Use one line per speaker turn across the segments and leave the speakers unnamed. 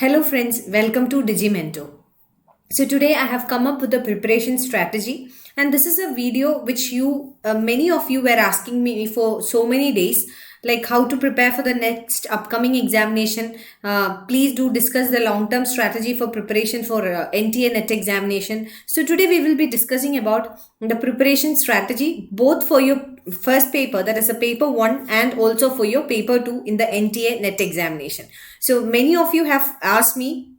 Hello friends, welcome to Digimento. So today I have come up with a preparation strategy, and this is a video which many of you were asking me for so many days, like how to prepare for the next upcoming examination. Please do discuss the long-term strategy for preparation for NTA NET examination. So today we will be discussing about the preparation strategy both for your first paper, that is a paper 1, and also for your paper 2 in the NTA NET examination. So many of you have asked me,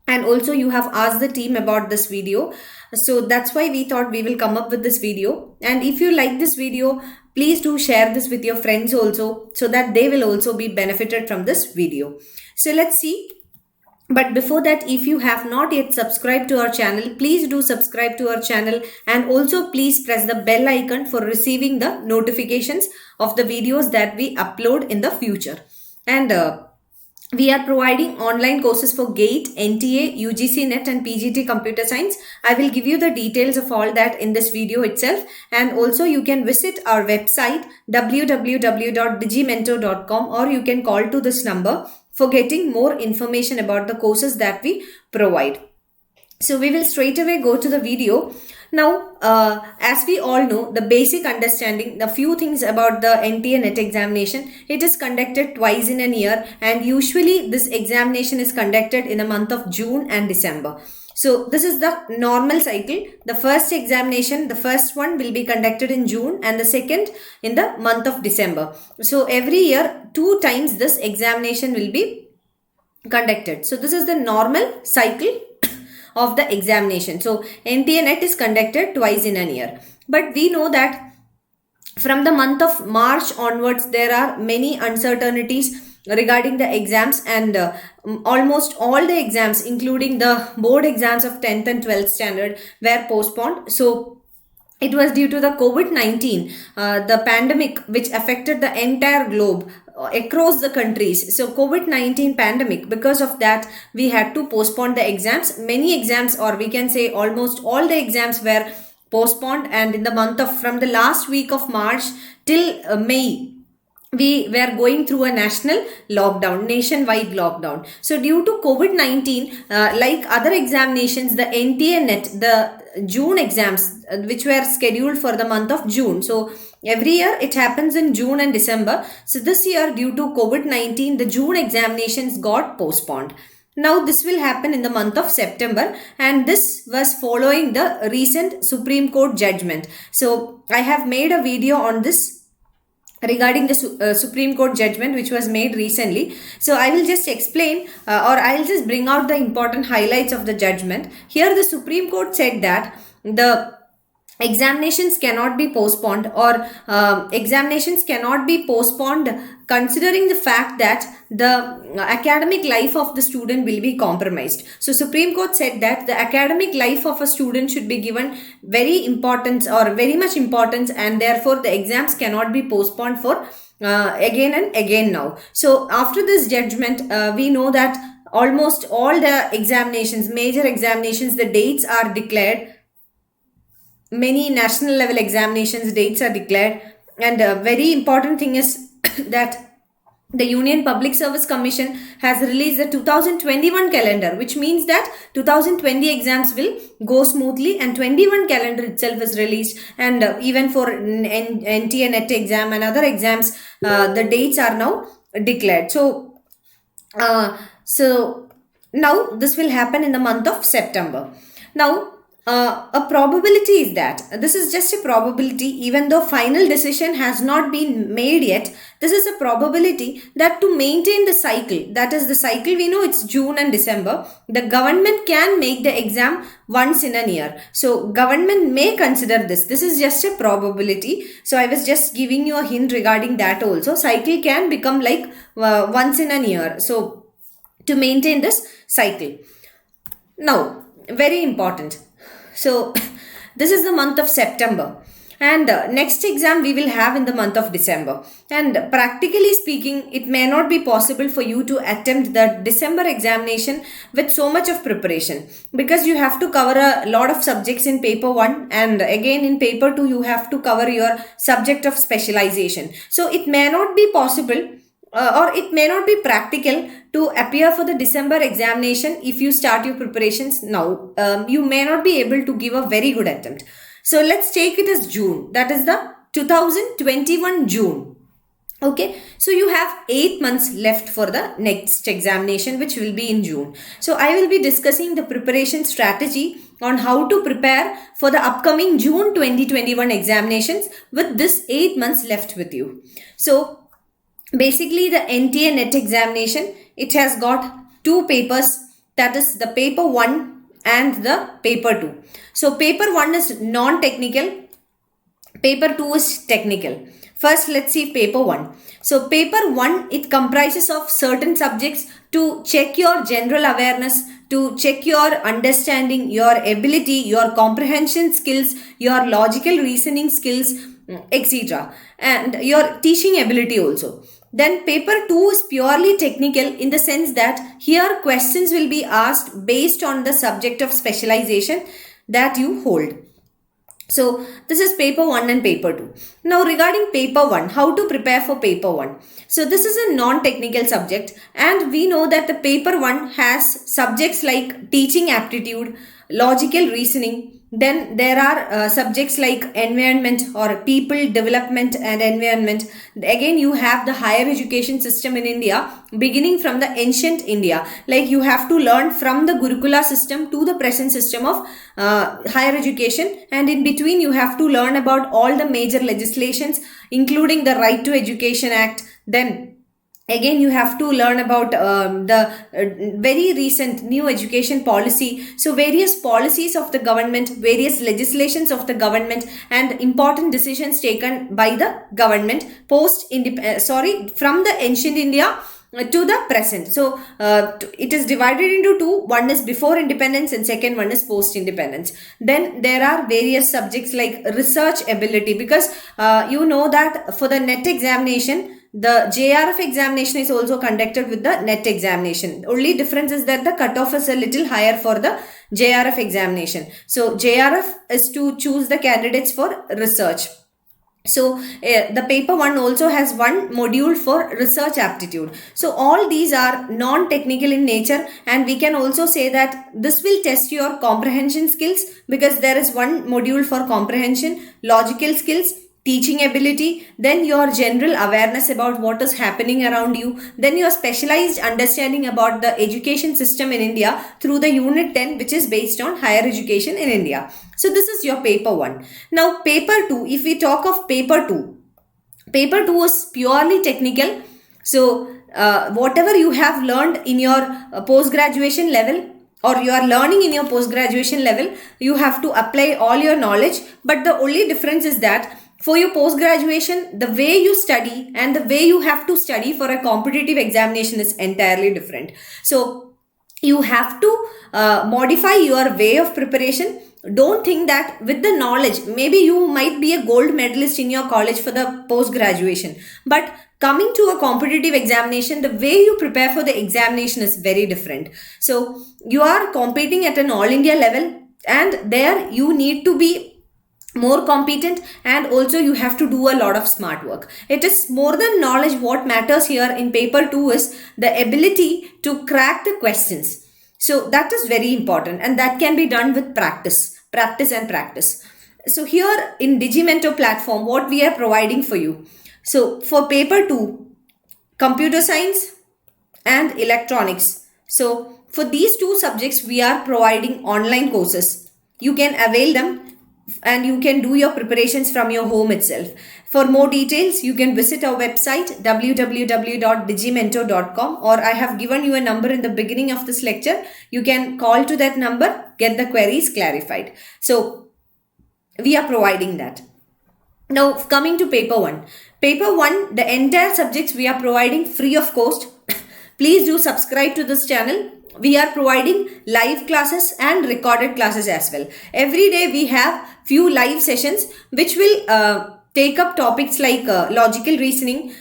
and also you have asked the team about this video, so that's why we thought we will come up with this video. And if you like this video, please do share this with your friends also, so that they will also be benefited from this video. So let's see. But before that, if you have not yet subscribed to our channel, please do subscribe to our channel, and also please press the bell icon for receiving the notifications of the videos that we upload in the future. And we are providing online courses for GATE, NTA, UGC NET and PGT Computer Science. I will give you the details of all that in this video itself. And also you can visit our website www.digimento.com, or you can call to this number for getting more information about the courses that we provide. So we will straight away go to the video. Now, as we all know, the basic understanding, the few things about the NTA NET examination, it is conducted twice in a year, and usually this examination is conducted in the month of June and December. So this is the normal cycle. The first examination, the first one will be conducted in June, and the second in the month of December. So every year, 2 times this examination will be conducted. So this is the normal cycle of the examination. So NTA NET is conducted twice in a year. But we know that from the month of March onwards, there are many uncertainties regarding the exams, and almost all the exams, including the board exams of 10th and 12th standard, were postponed. So it was due to the COVID-19, the pandemic which affected the entire globe across the countries. So COVID-19 pandemic, because of that, we had to postpone the exams. Many exams, or we can say almost all the exams, were postponed. And in the month of, from the last week of March till May, we were going through a national lockdown, nationwide lockdown. So due to COVID-19, like other examinations, the NTA NET, the June exams, which were scheduled for the month of June. So every year it happens in June and December. So this year, due to COVID-19, the June examinations got postponed. Now this will happen in the month of September, and this was following the recent Supreme Court judgment. So I have made a video on this regarding the Supreme Court judgment which was made recently. So I will just explain, or I will just bring out the important highlights of the judgment. Here the Supreme Court said that the examinations cannot be postponed, or examinations cannot be postponed considering the fact that the academic life of the student will be compromised. So Supreme Court said that the academic life of a student should be given very importance, or very much importance, and therefore the exams cannot be postponed for again and again now. So after this judgment, we know that almost all the examinations, major examinations, the dates are declared. Many national level examinations dates are declared, and a very important thing is that the Union Public Service Commission has released the 2021 calendar, which means that 2020 exams will go smoothly, and 21 calendar itself is released. And even for NTA NET exam and other exams, the dates are now declared. So now this will happen in the month of September. Now a probability is that, this is just a probability, even though final decision has not been made yet. This is a probability that to maintain the cycle, that is the cycle we know it's June and December, the government can make the exam once in a year. So government may consider this. This is just a probability. So I was just giving you a hint regarding that also. Cycle can become like once in a year. So to maintain this cycle. Now, very important. So this is the month of September, and next exam we will have in the month of December. And practically speaking, it may not be possible for you to attempt the December examination with so much of preparation, because you have to cover a lot of subjects in paper 1, and again in paper 2 you have to cover your subject of specialization. So it may not be possible or it may not be practical to appear for the December examination if you start your preparations now. You may not be able to give a very good attempt. So let's take it as June. That is the 2021 June. Okay, so you have 8 months left for the next examination, which will be in June. So I will be discussing the preparation strategy on how to prepare for the upcoming June 2021 examinations with this 8 months left with you. So basically the NTA NET examination, it has got two papers, that is the paper 1 and the paper 2. So paper 1 is non-technical, paper 2 is technical. First, let's see paper 1. So paper 1, it comprises of certain subjects to check your general awareness, to check your understanding, your ability, your comprehension skills, your logical reasoning skills, etc. and your teaching ability also. Then paper 2 is purely technical in the sense that here questions will be asked based on the subject of specialization that you hold. So this is paper 1 and paper 2. Now regarding paper 1, how to prepare for paper 1. So this is a non-technical subject, and we know that the paper 1 has subjects like teaching aptitude, logical reasoning. Then there are subjects like environment or people development and environment. Again, you have the higher education system in India beginning from the ancient India. Like you have to learn from the Gurukula system to the present system of higher education, and in between you have to learn about all the major legislations including the Right to Education Act. Then again, you have to learn about the very recent new education policy. So various policies of the government, various legislations of the government, and important decisions taken by the government from the ancient India to the present. So it is divided into two. One is before independence and second one is post independence. Then there are various subjects like research ability, because you know that for the NET examination, the JRF examination is also conducted with the NET examination. Only difference is that the cutoff is a little higher for the JRF examination. So JRF is to choose the candidates for research. So the paper 1 also has one module for research aptitude. So all these are non-technical in nature, and we can also say that this will test your comprehension skills, because there is one module for comprehension, logical skills, teaching ability, then your general awareness about what is happening around you, then your specialized understanding about the education system in India through the unit 10, which is based on higher education in India. So this is your paper 1. Now paper 2, if we talk of paper 2 is purely technical. So whatever you have learned in your post-graduation level, or you are learning in your post-graduation level, you have to apply all your knowledge. But the only difference is that for your post-graduation, the way you study and the way you have to study for a competitive examination is entirely different. So you have to modify your way of preparation. Don't think that with the knowledge, maybe you might be a gold medalist in your college for the post-graduation, but coming to a competitive examination, the way you prepare for the examination is very different. So you are competing at an all India level, and there you need to be more competent, and also you have to do a lot of smart work. It is more than knowledge. What matters here in paper 2 is the ability to crack the questions. So that is very important, and that can be done with practice. So here in Digimento platform, what we are providing for you. So for paper 2, computer science and electronics. So for these two subjects, we are providing online courses. You can avail them and you can do your preparations from your home itself. For more details, you can visit our website www.digimento.com, or I have given you a number in the beginning of this lecture. You can call to that number, get the queries clarified. So we are providing that. Now coming to paper 1. Paper 1, the entire subjects we are providing free of cost. Please do subscribe to this channel. We are providing live classes and recorded classes as well. Every day we have few live sessions which will take up topics like logical reasoning,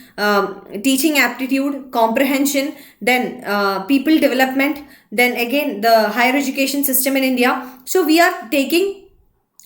teaching aptitude, comprehension, then people development, then again the higher education system in India. So we are taking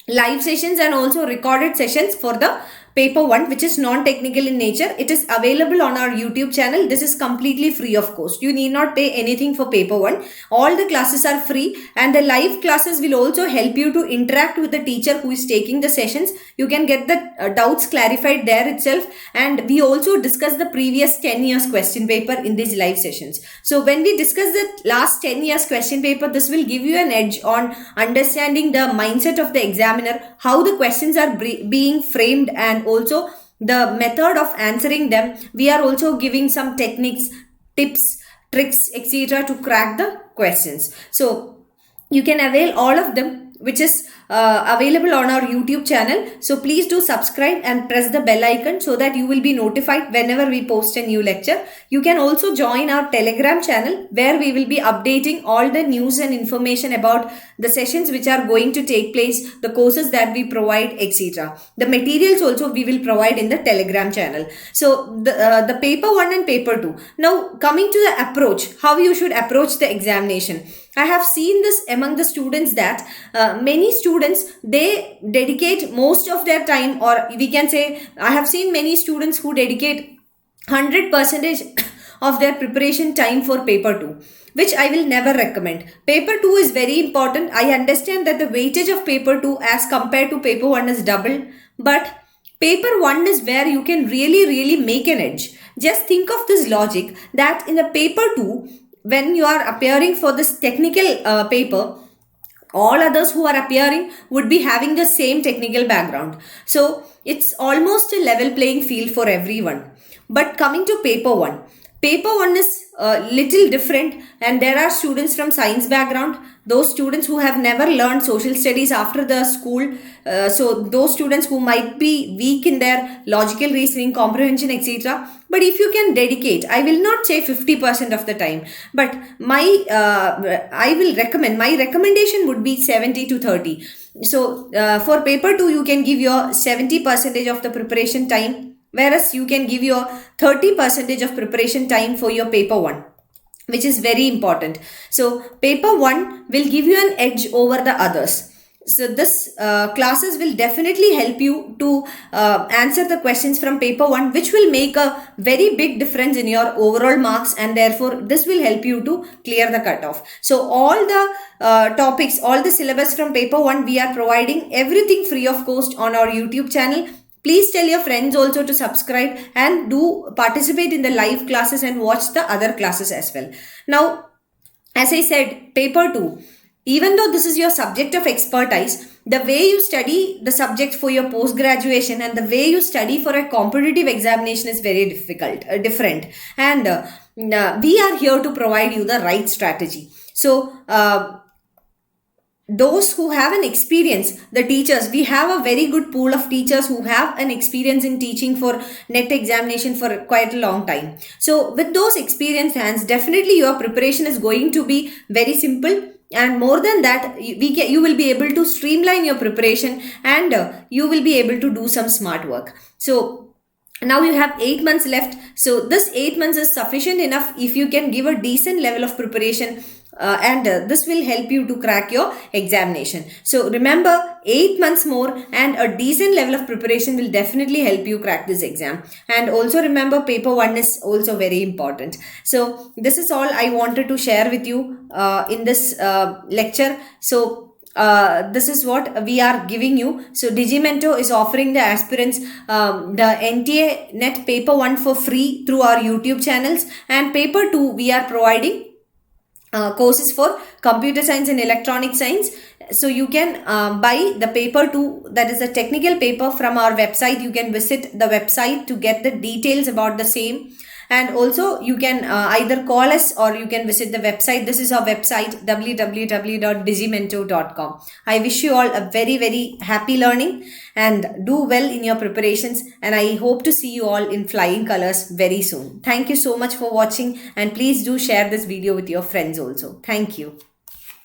live sessions and also recorded sessions for the paper 1, which is non-technical in nature. It is available on our YouTube channel. This is completely free of cost. You need not pay anything for paper 1. All the classes are free, and the live classes will also help you to interact with the teacher who is taking the sessions. You can get the doubts clarified there itself, and we also discuss the previous 10 years question paper in these live sessions. So when we discuss the last 10 years question paper, this will give you an edge on understanding the mindset of the examiner, how the questions are being framed, and also the method of answering them. We are also giving some techniques, tips, tricks, etc. to crack the questions. So you can avail all of them, which is available on our YouTube channel. So please do subscribe and press the bell icon so that you will be notified whenever we post a new lecture. You can also join our Telegram channel, where we will be updating all the news and information about the sessions which are going to take place, the courses that we provide, etc. The materials also we will provide in the Telegram channel. So the paper 1 and paper 2. Now coming to the approach, how you should approach the examination. I have seen this among the students that many students, they dedicate most of their time, or we can say I have seen many students who dedicate 100% of their preparation time for paper 2, which I will never recommend. Paper 2 is very important. I understand that the weightage of paper 2 as compared to paper 1 is double, but paper 1 is where you can really make an edge. Just think of this logic, that in the paper 2, when you are appearing for this technical paper, all others who are appearing would be having the same technical background. So it's almost a level playing field for everyone. But coming to paper 1, paper 1 is a little different, and there are students from science background, those students who have never learned social studies after the school, so those students who might be weak in their logical reasoning, comprehension, etc. But if you can dedicate, I will not say 50% of the time, but I will recommend, my recommendation would be 70 to 30. So for paper 2, you can give your 70% of the preparation time, whereas you can give your 30% of preparation time for your paper 1, which is very important. So paper 1 will give you an edge over the others. So this classes will definitely help you to answer the questions from paper 1, which will make a very big difference in your overall marks, and therefore this will help you to clear the cutoff. So all the topics, all the syllabus from paper 1, we are providing everything free of cost on our YouTube channel. Please tell your friends also to subscribe and do participate in the live classes and watch the other classes as well. Now, as I said, paper 2, even though this is your subject of expertise, the way you study the subject for your post-graduation and the way you study for a competitive examination is very different. And we are here to provide you the right strategy. So, those who have an experience, the teachers, we have a very good pool of teachers who have an experience in teaching for NET examination for quite a long time. So with those experienced hands, definitely your preparation is going to be very simple. And more than that, you will be able to streamline your preparation, and you will be able to do some smart work. So now you have 8 months left. So this 8 months is sufficient enough if you can give a decent level of preparation, and this will help you to crack your examination. So remember, 8 months more and a decent level of preparation will definitely help you crack this exam. And also remember, paper 1 is also very important. So this is all I wanted to share with you in this lecture. So this is what we are giving you. So Digimento is offering the aspirants the NTA NET paper 1 for free through our YouTube channels, and paper 2 we are providing courses for computer science and electronic science. So you can buy the paper 2, that is a technical paper, from our website. You can visit the website to get the details about the same. And also you can either call us or you can visit the website. This is our website, www.digimento.com. I wish you all a very happy learning and do well in your preparations, and I hope to see you all in flying colors very soon. Thank you so much for watching, and please do share this video with your friends also. Thank you.